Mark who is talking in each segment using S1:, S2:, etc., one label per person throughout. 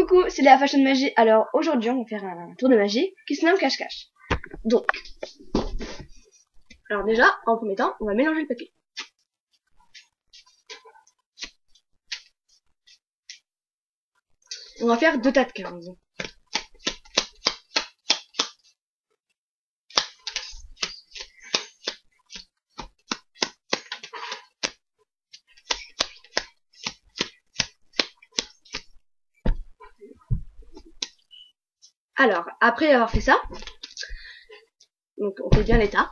S1: Coucou, c'est Léa Fashion Magie. Alors aujourd'hui on va faire un tour de magie qui se nomme cache-cache. Donc, alors déjà, en premier temps, on va mélanger le papier. On va faire 2 tas de 15. Alors, après avoir fait ça, donc on fait bien l'état.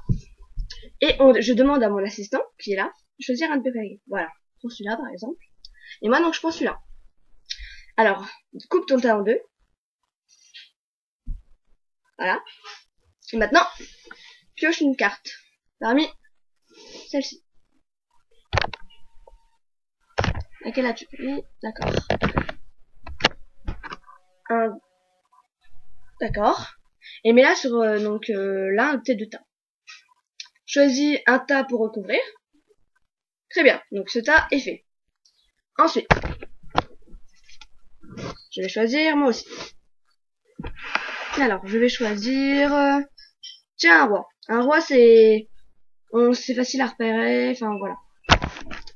S1: Et je demande à mon assistant, qui est là, de choisir un de mes papiers. Voilà, pour celui-là par exemple. Et moi donc je prends celui-là. Alors, coupe ton tas en 2. Voilà. Et maintenant, pioche une carte parmi celle-ci. Laquelle as-tu pris? D'accord. D'accord. Et mets-la sur l'un de tes 2 tas. Choisis un tas pour recouvrir. Très bien. Donc ce tas est fait. Ensuite, je vais choisir moi aussi. Alors, je vais choisir tiens, un roi. Un roi, c'est facile à repérer. Enfin voilà.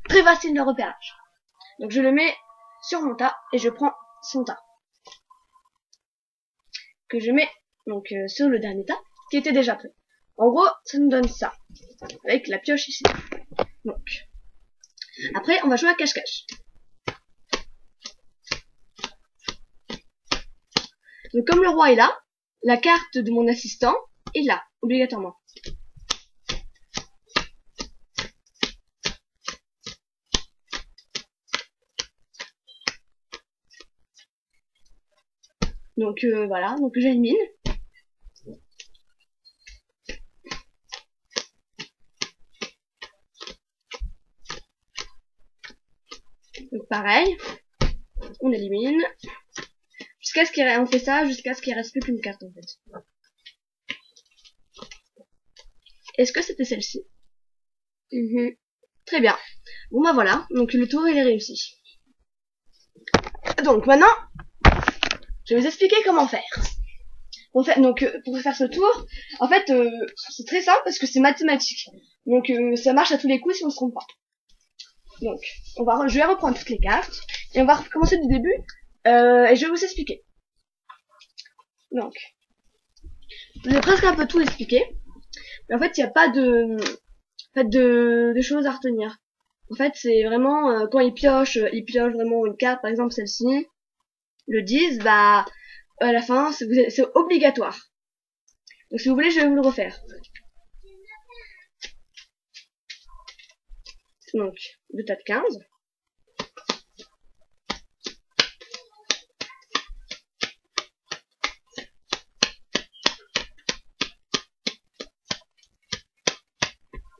S1: Très facile de repérage. Donc je le mets sur mon tas et je prends son tas que je mets donc sur le dernier tas qui était déjà prêt. En gros, ça nous donne ça avec la pioche ici. Donc après, on va jouer à cache-cache. Donc comme le roi est là, la carte de mon assistant est là, obligatoirement. Donc voilà, donc j'élimine. Donc pareil, on élimine. Jusqu'à ce qu'il on fait ça jusqu'à ce qu'il reste plus qu'une carte en fait. Est-ce que c'était celle-ci? Très bien. Bon bah voilà, donc le tour il est réussi. Donc maintenant, je vais vous expliquer comment faire. Pour faire ce tour, en fait, c'est très simple parce que c'est mathématique. Donc ça marche à tous les coups si on se trompe pas. Donc, je vais reprendre toutes les cartes et on va recommencer du début et je vais vous expliquer. Donc, je vais presque un peu tout expliquer. Mais en fait, il n'y a pas de choses à retenir. En fait, c'est vraiment quand il pioche vraiment une carte, par exemple celle-ci, le 10, bah à la fin, c'est obligatoire. Donc si vous voulez, je vais vous le refaire. Donc, 2 tas de 15.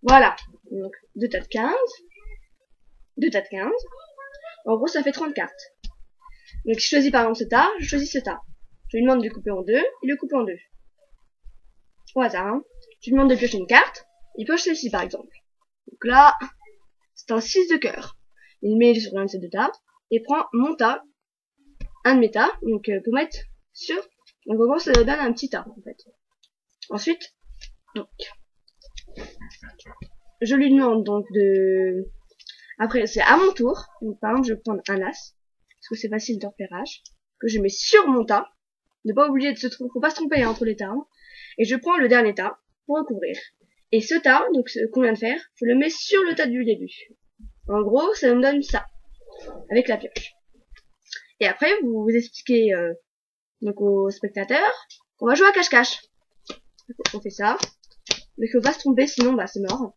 S1: Voilà. Donc, 2 tas de 15. 2 tas de 15. En gros, ça fait 30 cartes. Donc, je choisis par exemple ce tas, je choisis ce tas. Je lui demande de couper en 2, il le coupe en 2. Au hasard, hein. Je lui demande de piocher une carte, il pioche celle-ci par exemple. Donc là, c'est un 6 de cœur. Il met sur l'un de ces 2 tas, et prend mon tas, un de mes tas, donc pour mettre sur... Donc en gros, ça donne un petit tas, en fait. Ensuite, donc, je lui demande donc de... Après, c'est à mon tour. Donc par exemple, je vais prendre un as, parce que c'est facile de repérage, que je mets sur mon tas. Ne pas oublier de faut pas se tromper entre les tas. Hein. Et je prends le dernier tas pour recouvrir. Et ce tas, donc ce qu'on vient de faire, je le mets sur le tas du début. En gros, ça me donne ça, avec la pioche. Et après, vous expliquez donc aux spectateurs qu'on va jouer à cache-cache. On fait ça. Mais qu'il faut pas se tromper, sinon bah c'est mort.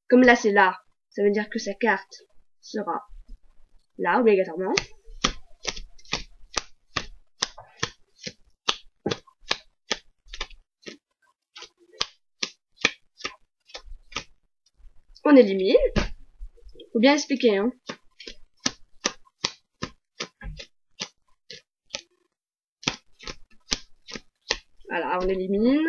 S1: Comme là c'est là, ça veut dire que sa carte sera là, obligatoirement. On élimine. Faut bien expliquer, hein. Voilà, on élimine.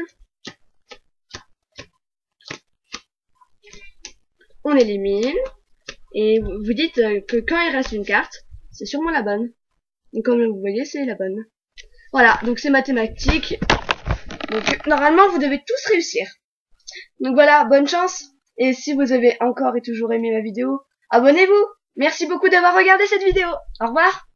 S1: On élimine. Et vous dites que quand il reste une carte, c'est sûrement la bonne. Donc comme vous voyez, c'est la bonne. Voilà, donc c'est mathématiques. Donc normalement, vous devez tous réussir. Donc voilà, bonne chance. Et si vous avez encore et toujours aimé ma vidéo, abonnez-vous. Merci beaucoup d'avoir regardé cette vidéo. Au revoir.